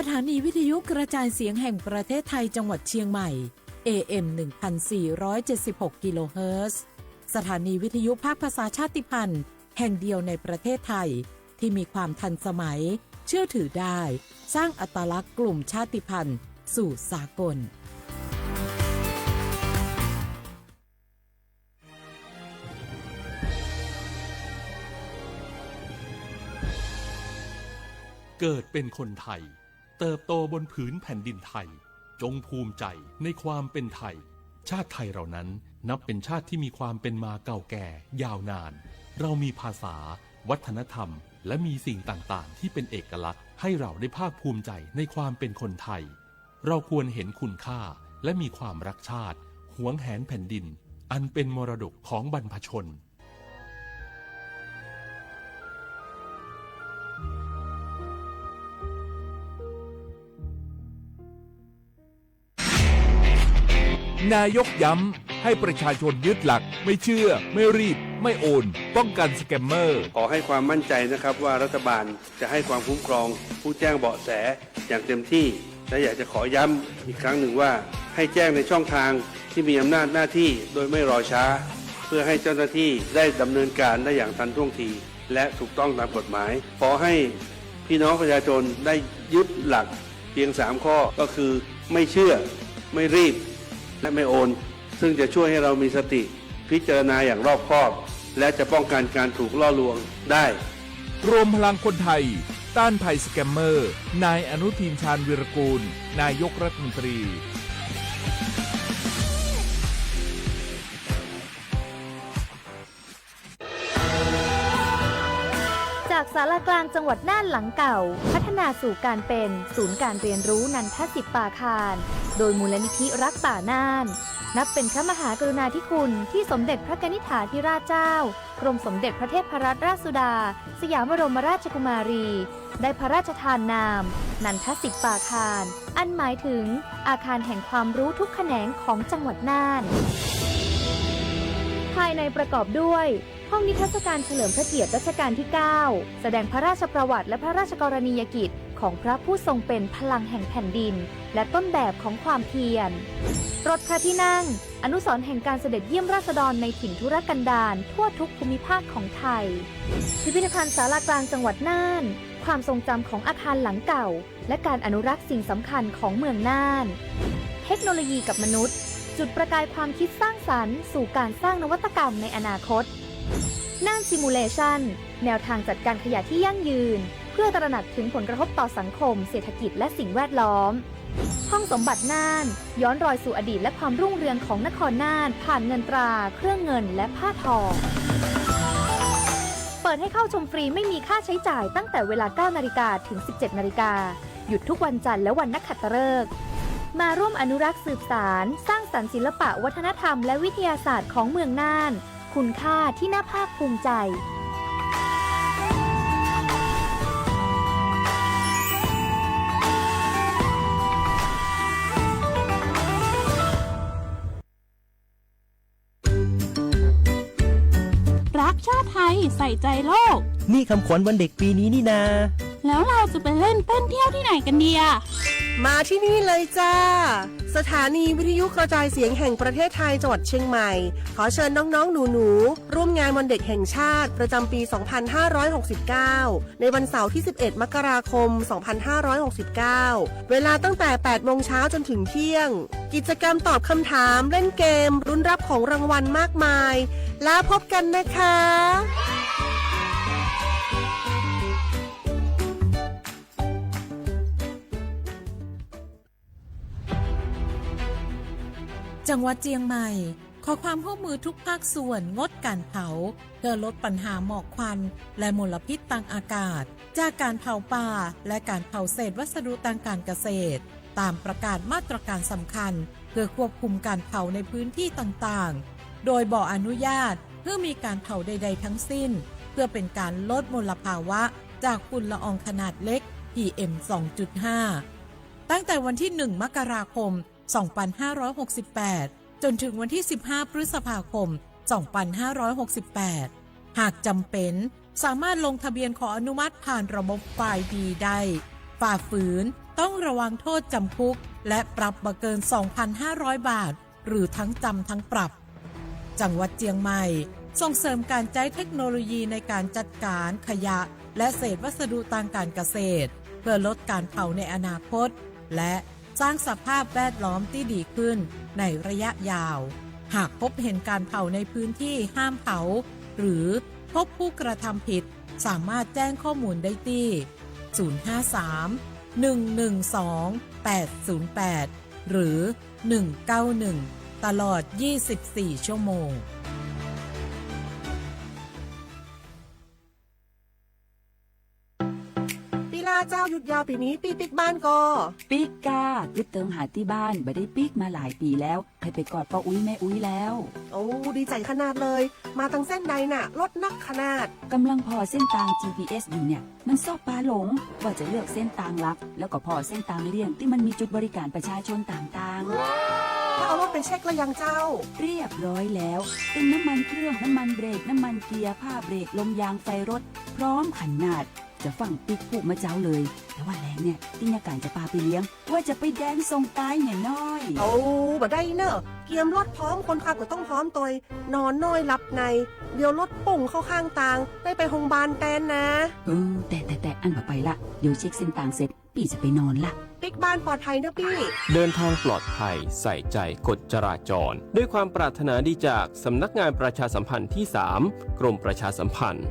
สถานีวิทยุกระจายเสียงแห่งประเทศไทยจังหวัดเชียงใหม่ AM 1476 กิโลเฮิรตซ์สถานีวิทยุภาคภาษาชาติพันธุ์แห่งเดียวในประเทศไทยที่มีความทันสมัยเชื่อถือได้สร้างอัตลักษณ์กลุ่มชาติพันธุ์สู่สากลเกิดเป็นคนไทยเติบโตบนผืนแผ่นดินไทยจงภูมิใจในความเป็นไทยชาติไทยเรานั้นนับเป็นชาติที่มีความเป็นมาเก่าแก่ยาวนานเรามีภาษาวัฒนธรรมและมีสิ่งต่างๆที่เป็นเอกลักษณ์ให้เราได้ภาคภูมิใจในความเป็นคนไทยเราควรเห็นคุณค่าและมีความรักชาติหวงแหนแผ่นดินอันเป็นมรดกของบรรพชนนายกย้ำให้ประชาชนยึดหลักไม่เชื่อไม่รีบไม่โอนป้องกันสแกมเมอร์ขอให้ความมั่นใจนะครับว่ารัฐบาลจะให้ความคุ้มครองผู้แจ้งเบาะแสอย่างเต็มที่และอยากจะขอย้ำอีกครั้งหนึ่งว่าให้แจ้งในช่องทางที่มีอำนาจหน้าที่โดยไม่รอช้าเพื่อให้เจ้าหน้าที่ได้ดำเนินการได้อย่างทันท่วงทีและถูกต้องตามกฎหมายขอให้พี่น้องประชาชนได้ยึดหลักเพียง3ข้อก็คือไม่เชื่อไม่รีบและไม่โอนซึ่งจะช่วยให้เรามีสติพิจารณาอย่างรอบคอบและจะป้องกันการถูกล่อลวงได้รวมพลังคนไทยต้านภัยสแกมเมอร์นายอนุทินชาญวีรกูลนายกรัฐมนตรีจากศาลากลางจังหวัดน่านหลังเก่าพัฒนาสู่การเป็นศูนย์การเรียนรู้นันทศิษย์ป่าคารโดยมูลนิธิรักป่าน่านนับเป็นพระมหากรุณาธิคุณที่สมเด็จพระกนิษฐาธิราชเจ้ากรมสมเด็จพระเทพรัตนราชสุดาสยามบรมราชกุมารีได้พระราชทานนามนันทศิษย์ป่าคารอันหมายถึงอาคารแห่งความรู้ทุกแขนงของจังหวัดน่านภายในประกอบด้วยห้องนิทรรศการเฉลิมพระเกียรติรัชกาลที่ 9 แสดงพระราชประวัติและพระราชกรณียกิจของพระผู้ทรงเป็นพลังแห่งแผ่นดินและต้นแบบของความเพียรรถพระที่นั่งอนุสรณ์แห่งการเสด็จเยี่ยมราษฎรในถิ่นทุรกันดารทั่วทุกภูมิภาคของไทยพิพิธภัณฑ์ศาลากลางจังหวัดน่านความทรงจำของอาคารหลังเก่าและการอนุรักษ์สิ่งสำคัญของเมืองน่านเทคโนโลยีกับมนุษย์จุดประกายความคิดสร้างสรรค์สู่การสร้างนวัตกรรมในอนาคตน่านซิมูเลชันแนวทางจัดการขยะที่ยั่งยืนเพื่อตระหนักถึงผลกระทบต่อสังคมเศรษฐกิจและสิ่งแวดล้อมห้องสมบัติน่านย้อนรอยสู่อดีตและความรุ่งเรืองของนครน่านผ่านเงินตราเครื่องเงินและผ้าทองเปิดให้เข้าชมฟรีไม่มีค่าใช้จ่ายตั้งแต่เวลา 9 นาฬิกาถึง 17 นาฬิกาหยุดทุกวันจันทร์และวันนักขัตฤกษ์มาร่วมอนุรักษ์สืบสานสร้างสรรค์ศิลปะวัฒนธรรมและวิทยาศาสตร์ของเมืองน่านคุณค่าที่น่าภาคภูมิใจรักชาติไทยใส่ใจโลกนี่คำขวัญวันเด็กปีนี้นี่นาแล้วเราจะไปเล่นเต้นเที่ยวที่ไหนกันดีอะมาที่นี่เลยจ้าสถานีวิทยุกระจายเสียงแห่งประเทศไทยจังหวัดเชียงใหม่ขอเชิญน้องๆหนูๆร่วมงานวันเด็กแห่งชาติประจำปี 2569 ในวันเสาร์ที่ 11 มกราคม 2569 เวลาตั้งแต่ 8 โมงเช้าจนถึงเที่ยงกิจกรรมตอบคำถามเล่นเกมลุ้นรับของรางวัลมากมายแล้วพบกันนะคะจังหวัดเชียงใหม่ขอความร่วมมือทุกภาคส่วนงดการเผาเพื่อลดปัญหาหมอกควันและมลพิษทางอากาศจากการเผาป่าและการเผาเศษวัสดุทางการเกษตรตามประกาศมาตรการสำคัญเพื่อควบคุมการเผาในพื้นที่ต่างๆโดยบ่ออนุญาตเพื่อมีการเผาใดๆทั้งสิ้นเพื่อเป็นการลดมลภาวะจากฝุ่นละอองขนาดเล็ก PM 2.5 ตั้งแต่วันที่ 1 มกราคม2568 จนถึงวันที่ 15 พฤษภาคม 2568 หากจำเป็นสามารถลงทะเบียนขออนุมัติผ่านระบบไฟล์ดีได้ฝ่าฝืน ต้องระวังโทษจำคุกและปรับบ่เกิน 2,500 บาท หรือทั้งจำทั้งปรับ จังหวัดเจียงใหม่ส่งเสริมการใช้เทคโนโลยีในการจัดการขยะและเศษวัสดุทางการเกษตร เพื่อลดการเผาในอนาคต และสร้างสภาพแวดล้อมที่ดีขึ้นในระยะยาว หากพบเห็นการเผาในพื้นที่ห้ามเผา หรือพบผู้กระทำผิดสามารถแจ้งข้อมูลได้ที่ 053 112 808 หรือ 191 ตลอด 24 ชั่วโมงปีลาเจ้าหยุดยาวปีนี้ปีปิกบ้านก็ ปิกกายึดเติงหาที่บ้านไม่ได้ปิกมาหลายปีแล้วเคยไปกอดป้าอุ้ยแม่อุ้ยแล้ว โอ้ดีใจขนาดเลย มาทางเส้นใดน่ะรถนักขนาด กำลังพอเส้นทาง GPS อยู่เนี่ย มันซอกปลาหลง ว่าจะเลือกเส้นทางลัดแล้วก็พอเส้นทางเลี่ยงที่มันมีจุดบริการประชาชนต่างๆ ถ้าเอารถไปเช็คแล้วยังเจ้า เรียบร้อยแล้วเป็นน้ำมันเครื่องน้ำมันเบรกน้ำมันเกียร์ผ้าเบรกลมยางไฟรถ พร้อมขนาดจะฟังปิ๊กผูกมาเจ้าเลย แต่ว่าแรงเนี่ยที่นาการจะพาไปเลี้ยง ว่าจะไปแดนส่งตายเนี่ยน้อย เอาบ่ได้เนอะเกียมรถพร้อมคนขับก็ต้องพร้อมตัวนอนน้อยหลับใน เดี๋ยวรถปุ่งเข้าข้างทางได้ไปโรงพยาบาลแตนนะ แต่อันต่อไปละเดี๋ยวเช็คเส้นทางเสร็จพี่จะไปนอนละ ปิ๊กบ้านปลอดภัยนะพี่ เดินทางปลอดภัยใส่ใจกฎจราจร ด้วยความปรารถนาดีจากสำนักงานประชาสัมพันธ์ที่ 3 กรมประชาสัมพันธ์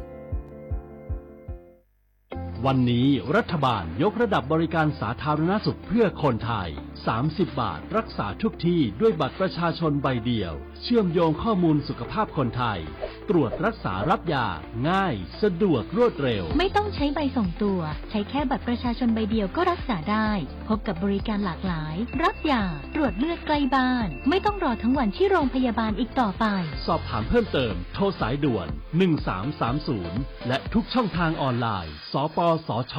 วันนี้รัฐบาลยกระดับบริการสาธารณสุขเพื่อคนไทย 30 บาทรักษาทุกที่ด้วยบัตรประชาชนใบเดียว เชื่อมโยงข้อมูลสุขภาพคนไทย ตรวจรักษารับยาง่าย สะดวกรวดเร็ว ไม่ต้องใช้ใบส่งตัว ใช้แค่บัตรประชาชนใบเดียวก็รักษาได้ พบกับบริการหลากหลาย รับยา ตรวจเลือดใกล้บ้าน ไม่ต้องรอทั้งวันที่โรงพยาบาลอีกต่อไป สอบถามเพิ่มเติมโทรสายด่วน 1330 และทุกช่องทางออนไลน์ สปสช.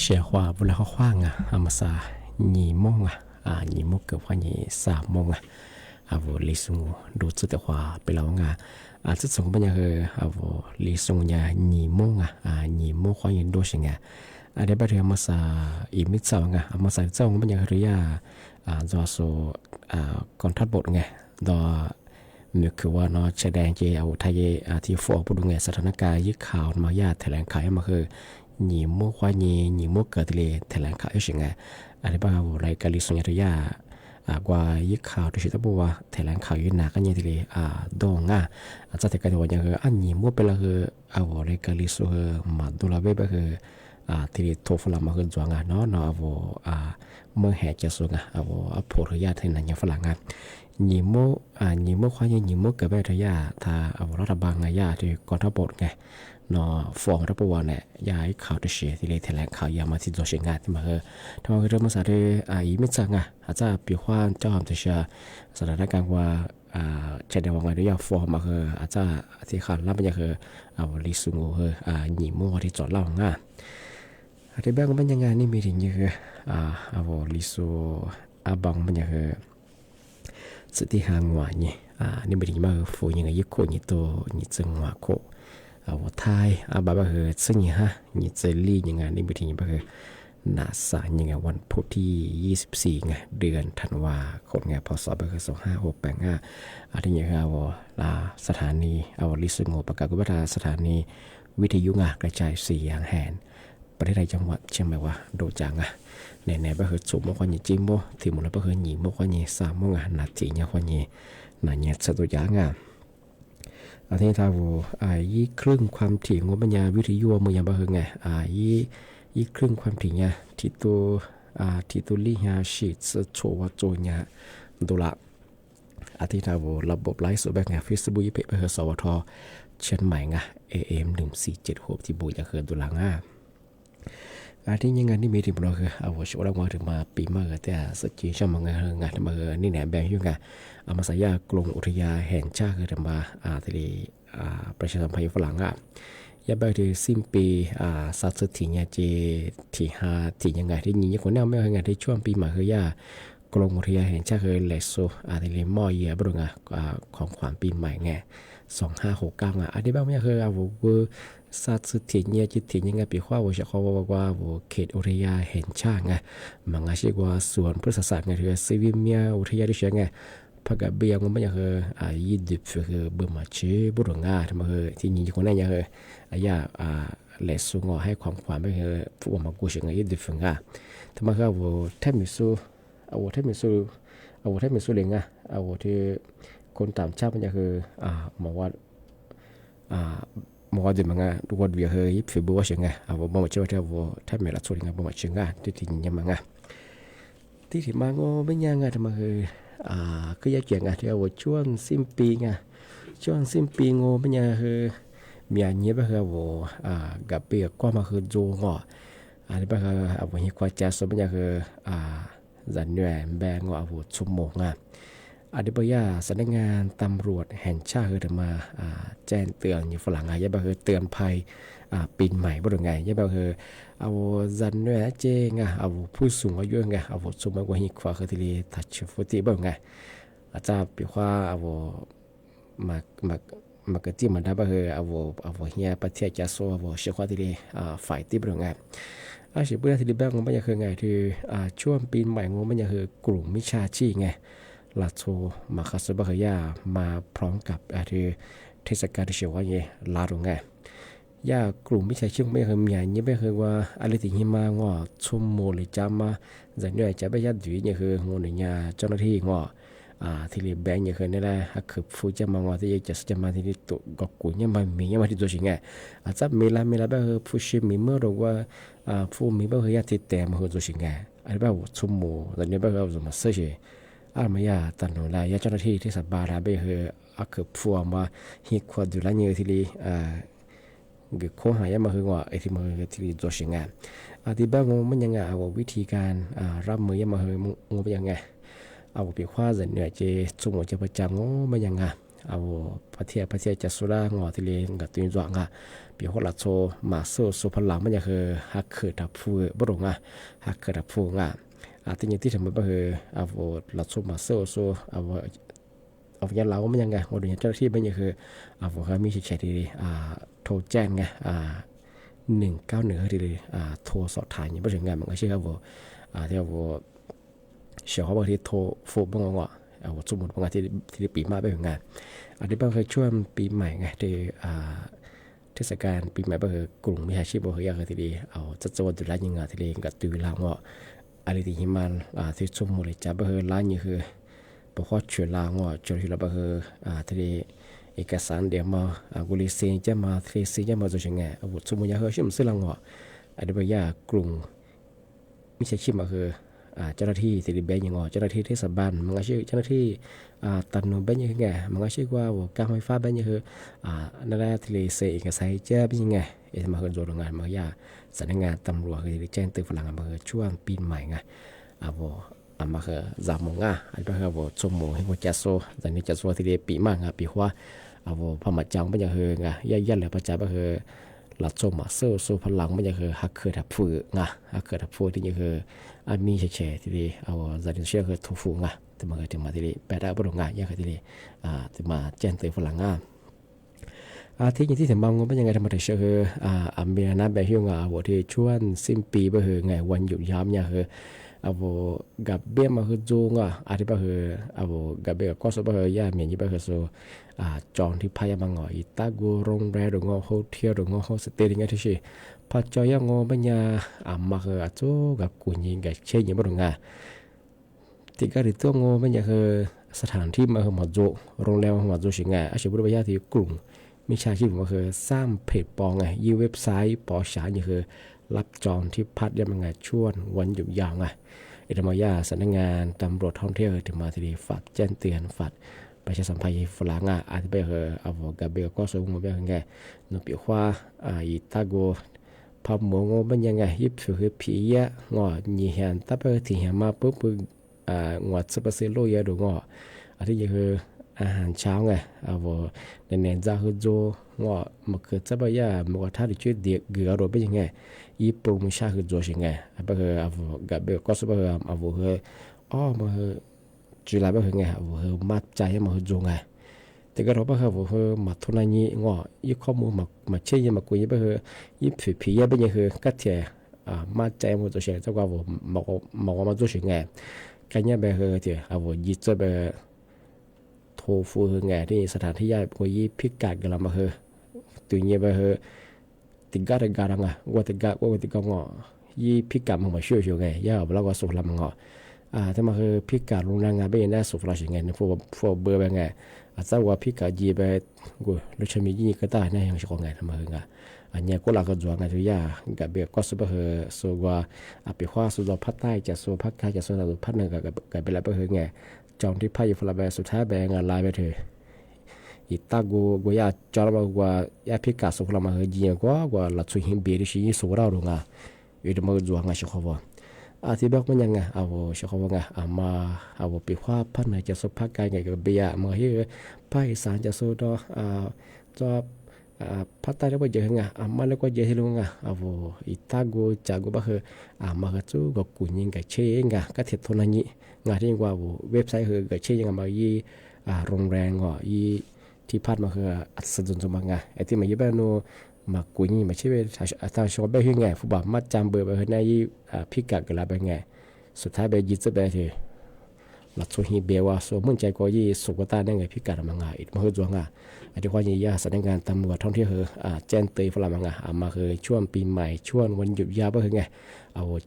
写话不来好话啊，阿么啥2:00啊，2:00เกือบว่า3:00我理送ดูจุด的话ไปแล้ว这种不呢是理送呀2:002:00话人多些ได้ไปเรื่องมาซาอีมิเจ้ามาซาเจ้ามันยังเรียจอสูกองทัพบกดอมีคือว่าเนาะแสดงเจเอาไทยที่ฟอกพูดสถานการณ์ยึดข่าวมาญาติแถลงข่าวมาคือ2:00ว่า2:00เกิดเลยแถลงข่าวยังได้ไปเอารายการลิสงยากว่ายึดข่าวที่ชื่อว่าแถลงข่าวยืนหนักกันยังทีเลยดองจะแต่กันว่ายังคือ2:00ไปแล้วคือเอารายการลิสมาดูแลไปคือที่โทรฝรั่งมาคือจวงเนาะเมื่อแห่จะส่งโพธิญาติในฝรั่ง2:00ควาย2:00เกิดไปทยาถ้ารัฐบาลญาติกองทัพบกเนาะฟ้องรัฐบาลเนี่ยย้ายข่าวที่เสียที่เลยแถลงข่าวยามาที่ตัวเชียงงานที่มาทำไมเรื่องภาษาได้อีไม่จังอาจจะปีขวานเจ้าหอมจะเชื่อสถานการณ์ว่าเช่นเดียวกันด้วยฟ้องมาคืออาจจะที่ขาดรับไปยังคือลิสุงู2:00ที่จอดเล่าที่บ้านมันยังไงนี่มีถึงยังลิสุบังมันยังคือสติหางว่านี่นี่มีถึงมาฟูยังไงยึกโคนี่ตัวนี่จังหวะโคไทยบาบาคือซึ่งนี่เจลี่ยังไงนี่มีถึงคือนาสายังไงวันพุธที่24เดือนธันวาคมพศ2568ที่ยังไงสถานีลิสุงูประกาศว่าสถานีวิทยุกระจายเสียงแห่งประเทศไทยจังหวัดเชียงใหม่ว่าโดจังในบ้านคือสูงมากกว่านี้จิมโบที่มุลบ้านคือหนีมากกว่านี้3:00นาทีเนี่ยกว่านี้นั่นเนี่ยสตุยางอันนี้ถ้าว่ายี่ครึ่งความถี่งบปัญญาวิทยุมือยังบ้านคือไงยี่ครึ่งความถี่เนี่ยที่ตัวลี่ฮาชิตโชว์ว่าโจเนี่ยดูละอันที่ถ้าว่าระบบไลฟ์สดแบบไงเฟซบุ๊กยี่เป็นคือสวทเชียงใหม่AM 1476ที่บุญจะเคยดูละที่ยังไงนี่มีที่เราคือช่วงเราถึงมาปีมาแต่สกีช่างมันงานมานี่แหนแบงยุ่งมาสายากรุงอุทยานแห่งชาติคือมาทะเลประชาสัมพันธ์ฝรั่งยาแบบที่สิ้นปีสัตว์ที่เนี่ยที่ที่ยังไงที่นี่คนแนวไม่ยังไงที่ช่วงปีมาคือยากรุงอุทยานแห่งชาติคือเลโซทะเลมอเยียบรุงของขวัญปีใหม่ไง2569อันนี้บ้างไม่คือสัตว์ที่เนี่ยจิตที่ยังไงปีว่าจะเขาว่าเขตอุทยานแห่งชาติมันก็ชื่อว่าสวนพฤกษศาสตร์ไงคือซีวิเมียอุทยานที่เชียงพักเบียงมันไม่คือยีดิบคือเบอร์มาชีบุรุษที่มันคือที่นี่คนนั้นยังคือเลสุงให้ความขวัญไม่คือผู้มากู้เชียงยีดิบทำไมคือแทบมิสูแทบมิสูเลยที่คนต่างชาติมันจะคือบอกว่ามอดีมั้งดูว่าดูเฮ้ยฟิบัวเชียงบ่มาเชื่อว่าถ้าไม่ละส่วนยังบ่มาเชียงที่ยังมั้งที่มาโง่ไม่ยังทำไมคืออยากเกี่ยงที่ช่วงสิ้นปีช่วงสิ้นปีโง่ไม่ยังมีอันนี้แบบกับเปียกก็มาคือโจงอันนี้แบบวันนี้ควายแจ๊สไม่ยังจันเหนื่อยแบงชั่วโมงอดีตสำนักงานตำรวจแห่งชาติคือมาแจ้งเตือนอยู่ฝรั่งยังแบบเตือนภัยปีใหม่บ่ได้ไงยังแบบจันเนี่ยเจ๊ผู้สูงอายุสมัยกว่าหิกว่าคือที่ทัชฟุติบ่ไงอาจารย์ปีว่ามากระจิ้มมันได้แบบเฮียประเทศจะโซ่เชื่อว่าที่ฝ่ายที่บ่ไงเชื่อเพื่อที่แบบมันยังคือไงที่ช่วงปีใหม่มันยังคือกลุ่มมิจฉาชีพไงลาโซมาคาสบาเฮียมาพร้อมกับเทศกาลที่เชื่อว่าไงลาดงไงกลุ่มมิจฉาชีพไม่เคยมีอย่างนี้ไม่เคยว่าอะไรที่หิมาชุ่มโมหรือจำมาจากนี้จะไปยัดอยู่อย่างคืองูหนึ่งเจ้าหน้าที่ที่เรียบแบงอย่างเคยนี่แหละคือฟูจะมาที่จะมาที่ตุกกุญมามีมาที่ตัวชิงไงอาจจะมีละแบบผู้ชิมีเมื่อหรือว่าผู้มีแบบที่ติดแต่มาตัวชิงไงอะไรแบบชุ่มโมจากนี้แบบเรามาเสียมายาตันโนลายเจ้าหน้าที่ที่สับบาราเบคือคือฟัวมาฮิควาดูแลเนื้อที่ลีก็ข้อหายมาคือว่าไอ้ที่มาที่ตัวชิงานที่บ้างมันยังไงวิธีการรับมือมาคือมันยังไงปีขว้าจะเนี่ยจะสมมติจะประจำมันยังไง เอาประเทศจะสุรางอที่เลงกับตุนจวงอ่ะปีหัวละโซมาโซสุพลังมันจะคือฮักเกิดดับฟูบ่ลงอ่ะฮักเกิดดับฟูอ่ะที่อย่างที่ทำมาคือเอาละโซมาโซเอาอย่างเรามันยังไงโอ้ยเจ้าหน้าที่มันยังคือเขามีเฉยๆดีโทรแจ้งไง191ดีโทรสอบถามอย่างไม่ถึงไงมันก็ใช่ครับที่เชื่อเขาบางทีโทรโฟนบางว่าสมมติบางที่ปีมาไปถึงงานอันนี้บางเคยช่วงปีใหม่ไงที่เทศกาลปีใหม่บางคือกลุ่มมิชาชีพบางเคยอยากที่ดีจัดจวนตุลายิงงานที่เรียนกับตุลาว่าอะไรที่หิมันที่สมมติเลยจะบางเคยร้านนี้คือบอกว่าช่วยลางว่าช่วยที่เราบางเคยที่เอกสารเดี๋ยวมากุลีเซียจะมาทรีซีจะมาจะยังไงสมมติอย่างเฮ้ยชื่อมันสื่อลางว่าอันนี้บางอย่างกลุ่มมิชาชีพบางเคยเจ้าหน้าที่ที่เบนยังเจ้าหน้าที่เทศบาลมันก็ชื่อเจ้าหน้าที่ตัดหนุนเบนยังไงมันก็ชื่อว่าการไฟฟ้าเบนยังคือนั่นแหละที่เสียเอกสารเจ้าเป็นยังไงมาเห็นโจทย์งานมันก็สำนักงานตำรวจคือแจ้งเตือนฝรั่งมาช่วงปีใหม่ไงมาคือจามงอันเป็นคือสมมติให้พวกจัดโซ่ตอนนี้จัดโซ่ที่เดียปีมากปีหัวพอมาจังเป็นยังคือไงยันเลยประจับก็คือหลัดโซมาโซพลังมันยังคือฮักเกิดทับฟูฮักเกิดทับฟูที่ยังคือมีเฉยๆที่ดีจัดเชื่อคือทุฟูแต่มาถึงมาที่ดีแปลได้บริงานยังคือที่ดีถึงมาแจ้งเตือนฝรั่งที่อย่างที่ถึงบางเป็นยังไงธรรมดาเชื่อคือเมียน้ำแบบหิ้วที่ช่วงสิ้นปีก็คือไงวันหยุดยามเนี่ยคือกับเบี้ยมาคือจูงอาทิตย์ก็คือกับเบี้ยก็สุดก็คือย่าเมียนี่ก็คือสูจองที่พายมังอีตากูโรงแรมหรืองโฮเทลหรืองโฮสเตย์อย่างเงี้ยที่สิพอจอยงอปัญญามาคือจูกับกุญยิงกับเชี่ยยังไม่รู้งาที่ก็ริตัวงอปัญญาคือสถานที่มาคือหมดจูโรงแรมหมดจูสิงอาชีพบริษัทที่กลุ่มมิชาชีพมาคือสร้างเพจปองไงยี่เว็บไซต์ปอฉานี่คือรับจองที่พักยังไงช่วงวันหยุดยาวไงธรรมยาสำนักงานตำรวจท่องเที่ยวถึงมาที่ดีฝากแจ้งเตือนฝากประชาสัมพันธ์ฝรั่งอาจจะไปกับเบลก็สูงมาเป็นไงนปีขวาอีตาโกพับหมูงเป็นยังไงยิบคือผีเยอะงอยี่หันถ้าไปที่หันมาปุ๊บงอสเปเชียลโลเยอะดูงออันที่คืออาหารเช้าไงในเน้นจะคือโจงอมันคือจะไปย่ามันก็ท่าที่ช่วยเด็กเกลือโดยเป็นยังไงยี่ปุ่มชาคือโจสิไงไปคือกับเบลก็สเปคือคือมันคือจุฬาไปคือไงมัดใจมันคือโจไงแต่ก็เราไปคือมาทุนนี้งอยี่ข้อมูลมาเชื่อยี่มาคุยไปคือยี่ผียี่เป็นยังคือกัดเถอะมัดใจมันโจสิเจ้าก็บอกมาโจสิไงกันยี่ไปคือเถอะยี่จะไปโทฟูคือไงที่สถานที่ย่ายคุยพิกัดกันละมาคือตัวนี้ไปคือtiga negara gua tiga ngọยี่พิกัดมันมาช่วยไงย่าเราก็สุขลำงอถ้ามาคือพิกัดโรงงานไปยังได้สุขลาสิ่งไงเนี่ยพวกเบอร์ไปไงถ้าว่าพิกัดยี่ไปกูเราจะมียี่ก็ได้เนี่ยยังสิ่งไงทำไมไงอันนี้กูหลักก็จวงไงทุกอย่างกับเบียก็สุบคือสุว่าไปคว้าสุดภาคใต้จะสุภาคกลางจะสุดภาคเหนือกับเป็นอะไรไปคือไงจองที่พายฝรั่งไปสุดท้ายไปงานลายไปเถอะอีตากูอยากจอดมาว่าอยากพิกัดสุขละมาเฮียกว่าหลักสุหิมเบียร์ที่สุราดูงาอยู่ที่มาจวงไงเชื่อเขาว่าที่บอกมันยังไงเชื่อเขาว่าไงมาไปคว้าพันไหนจะสุภาคกลางไงกับเบียร์มาเฮ้ยภาคอีสานจะสุดจอบภาคใต้แล้วก็เยอะไงมาแล้วก็เยอะที่ลุงไงอีตากูจากกูบ้าคือมาก็จู้กับกุญยิงกับเชี่ยไงก็เท็จทนนี้งานที่ว่าเว็บไซต์คือกับเชี่ยยังมายี่โรงแรมยี่ที่พัดมาคืออัศจรรย์สมบัติไงไอ้ที่มาเยอะแบบนู้มากุยนี่มาใช่ไหมทางชอบแบบยังไงฟุตบอลมาจำเบอร์ไปในพิกัดกันแล้วเป็นไงสุดท้ายไปยึดจะไปที่หลักสูตรฮีเบว่าสมมติใจก็ยี่สุกตาได้ไงพิกัดมันไงอีกมาคือจวงอ่ะไอ้ที่ว่ายี่สถานการณ์ตำรวจท่องเที่ยวคือแจ้งเตือนฝรั่งมันไงมาคือช่วงปีใหม่ช่วงวันหยุดยาวไปคือไง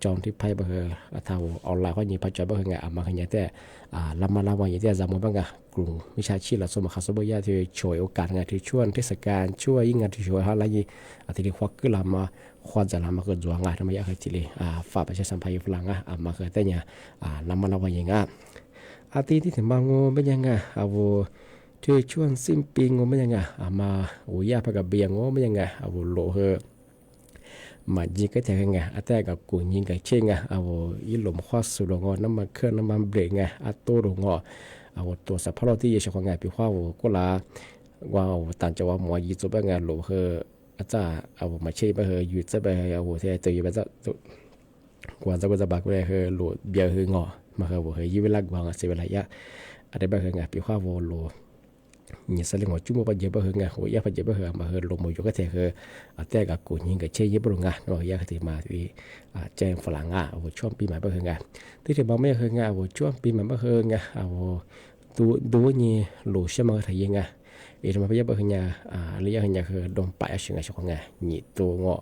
จองที่ไพ่ไปคือถ้าออนไลน์ก็ยี่พัชจอยไปคือไงมาคือไงแต่ลำมาวันยี่แต่จำมันบ้างไงกลุ่มวิชาชีพหลักสมคาสบยาที่ช่วยโอกาสไงที่ช่วงเทศกาลช่วยยิ่งงานที่ช่วยหาอะไรยี่ที่ควักขึ้นลำมาควรจะลำมาคือจวงไงทำไมอยากให้ที่เลยฝากประชาสัมพันธ์ฝรั่งมาคือแต่เนี่ยลำมาวันยังไงที่ถึงบางงเป็นยังไงที่ช่วงสิ้นปีงเป็นยังไงมาย่าพักกับเบียงเป็นยังไงโลเหอมายิงก็แต่ไงแต่กับกูยิงกับเช่งไงยี่หลมคว้าสุดงน้ำมันเครื่องน้ำมันเบรกไงตัวลง ตัวสัพพะเราที่เฉพาะงานปีว่าก็ลาว่าต่างจังหวัดหมอยีจุบงานหลวงอาจารย์มาเชื่อไปอยู่จะไปที่เจอไปจะกว่าจะก็จะบักไปหลวงเบียร์งอมายี่เวลากวางเสียเวลายะอะไรไปงานปีว่าหลวงนี่สลิงหัวจุ่มไปเยอะไปงานหัวยาไปเยอะไปมาลงมืออยู่ก็แต่แต่กับกูยิงกับเชี่ยเยอะไปงานเราอยากที่มาที่แจ้งฝรั่งช่วงปีใหม่ไปงานที่จะบอกไม่งานช่วงปีใหม่ไปงานดูนี่หลูเชื่อมาถ่ายยังไงมาไปเยอะไปงานเรียกงานดมไปอะไรช่วงงานนี่ตัวเงาะ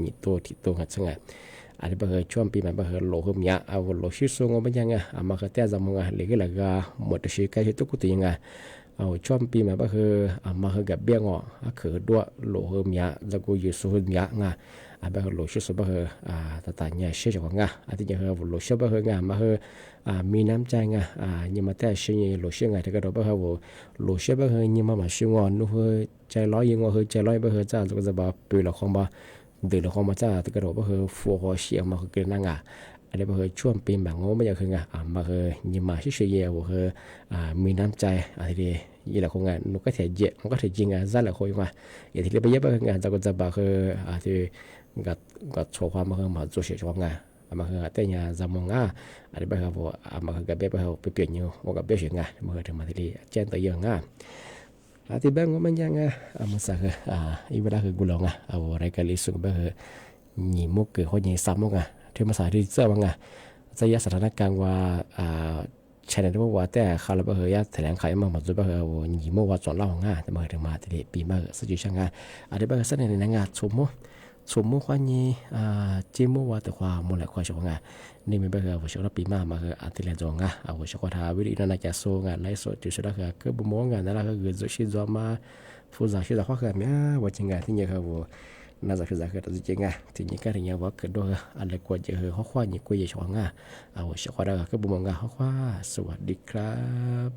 นี่ตัวที่ตัวงัดช่วงงานอะไรไปช่วงปีใหม่ไปหลูเขาเนี่ยหลูชื่อส่งมายังไงมาก็แต่จำงานเรียกอะไรก็หมดชื่อใกล้ทุกตัวยังไงช่วงปีใหม่ไปมากับเบี้ยงคือด้วยหลูเขาเนี่ยแล้วก็อยู่ส่วนเนี่ยงาไปหลูชื่อส่วนไปแต่เนี่ยเชื่อจากงาที่ยังหลูเชื่อไปงามามีน้ำใจnhưng mà tại sao như lối xưa ngày thì cái đó bao giờ lối xưa bao giờ nhưng mà xưa ngon nó hơi trái lói nhưng mà hơi trái lói bao giờ cha tụi cái bảo bự là không bao từ là không bao cha tụi cái đó bao giờ phù hoa xịn mà cái năng ở đây bao giờ chuông pin bằng ngô bây giờ không mà nhưng mà xưa giờ bao giờมีน้ำใจthì như là không nó có thể dễ nó có thể dễ ra là khôi mà vậy thì bây giờ bao giờ tụi cái bảo thì gặt số hoa mà做些什么มาคือแต่เนี่ยจำมองอะไรแบบว่ามาคือกับแบบว่าไปเปลี่ยนอยู่ว่ากับแบบเสียงมาคือถึงมาที่แจ้งตัวยังที่แบงก์มันยังมันสักอีเวลาคือกุหลาบอะไรกันลิสุกแบบหนีมุกเกิดเขาหนีซ้ำมุกที่มาสายที่เจอบ้างจะยาสถานการณ์ว่าใช่ไหมว่าแต่เขาเราแบบยาแถลงไขมาหมดจุดแบบหนีมุกว่าจอดเล่าแต่มาถึงมาที่ปีมาสุดยอดช่างอะไรแบบสั้นในงานสมมุติว่านี่จีมัวแต่ความมูลค่าช่วงนี่มันเป็นว่าช่วงปีมาคืออาทิตย์ละจงช่วงท้าวิธีนั้นจะส่งไลฟ์สดจุดสุดท้ายก็บุมงนั่นแหละคือจุดที่จะมาฟูซ่าที่จะข้อคือเนี่ยว่าจริงที่เนี่ยคือน่าจะคือจะคือจริงที่นี่ก็ที่เนี่ยว่าคือด้วยอะไรกว่าจะคือข้อความนี่กว่าจะช่วงช่วงท้าก็บุมงข้อความสวัสดีครับ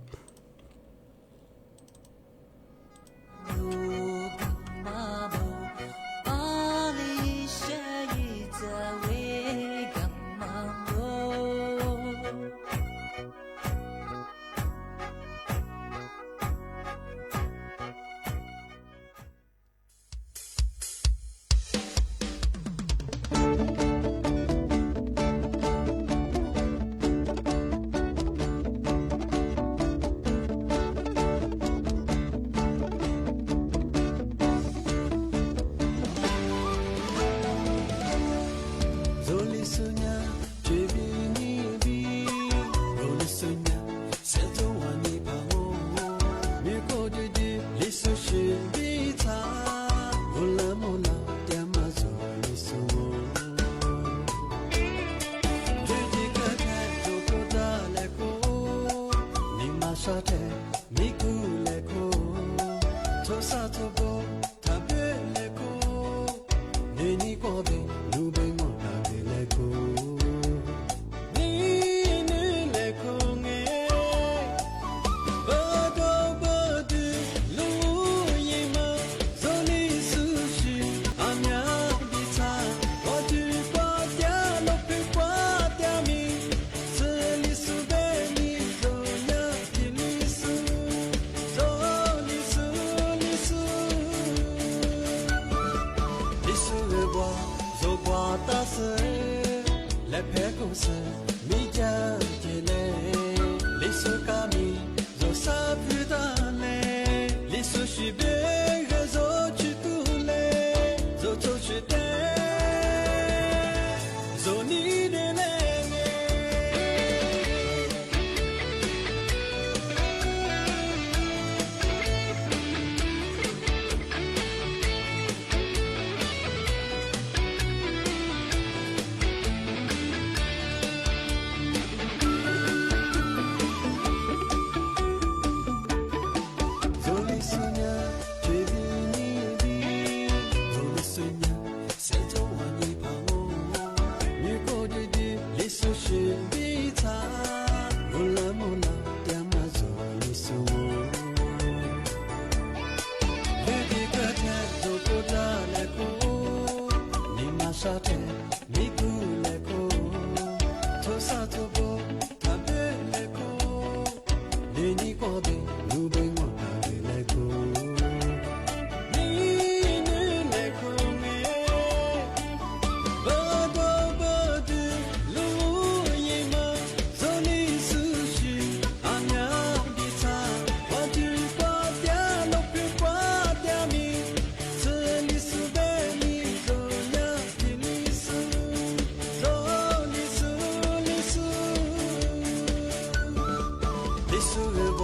苏日光，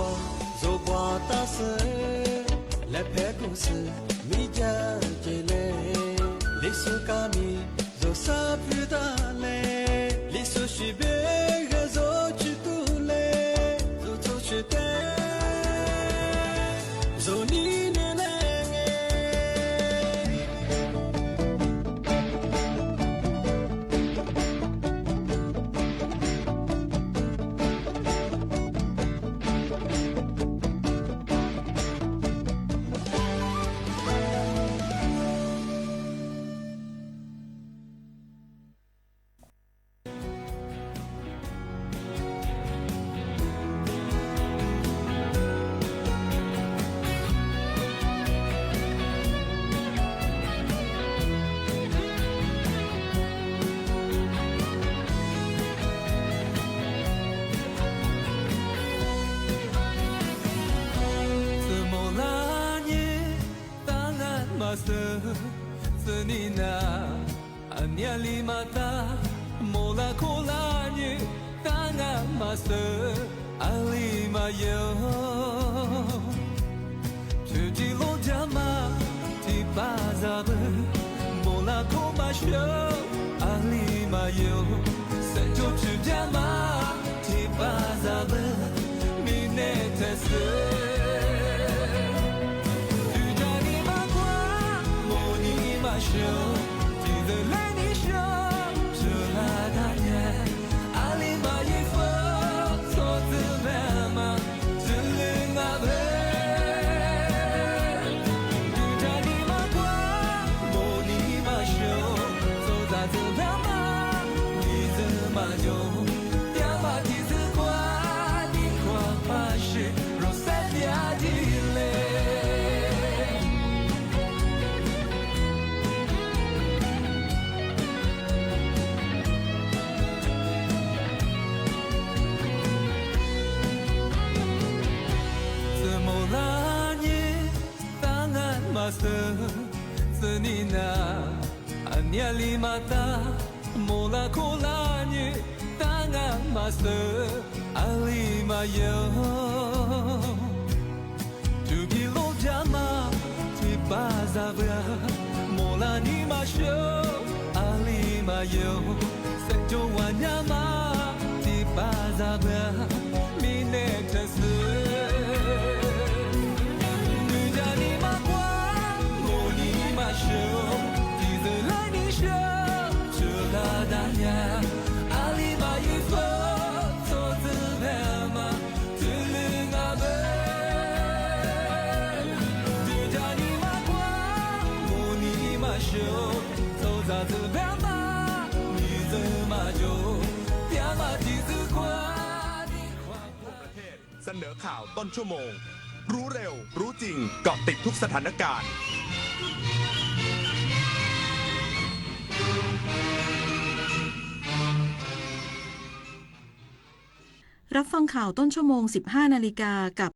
走光大色，来拍故事，米家姐嘞，历史卡米，走沙皮达嘞，历史西边个走去杜嘞，走去带，走你呢嘞。Senina hanya lima ta mola kolanya tangan masa alima yo cuci lo jama di bazar mola komasyo alima yo sejo jama di bazar minetese show， 记得来你手，这拉大年，阿里玛一佛，错字白马，只领阿贝，就在你马关，莫你马手，走在这白马，你怎么就，呀马蹄子快，你快把是，若塞呀地嘞。Senina hanya lima ta mola kolanya tangan masa alima yo tugi lo jama di bazar mola ni masyo alima yo sejo wanyama di bazar minetase show， 记得来你手，这拉大年，阿里玛一佛，错字白马，只领阿贝，就叫你马关，莫你马手，走在这白马，你怎么就，呀马蹄子快，你快。เสนอข่าวต้นชั่วโมงรู้เร็วรู้จริงเกาะติดทุกสถานการณ์รับฟังข่าวต้นชั่วโมง 15 นาฬิกากับ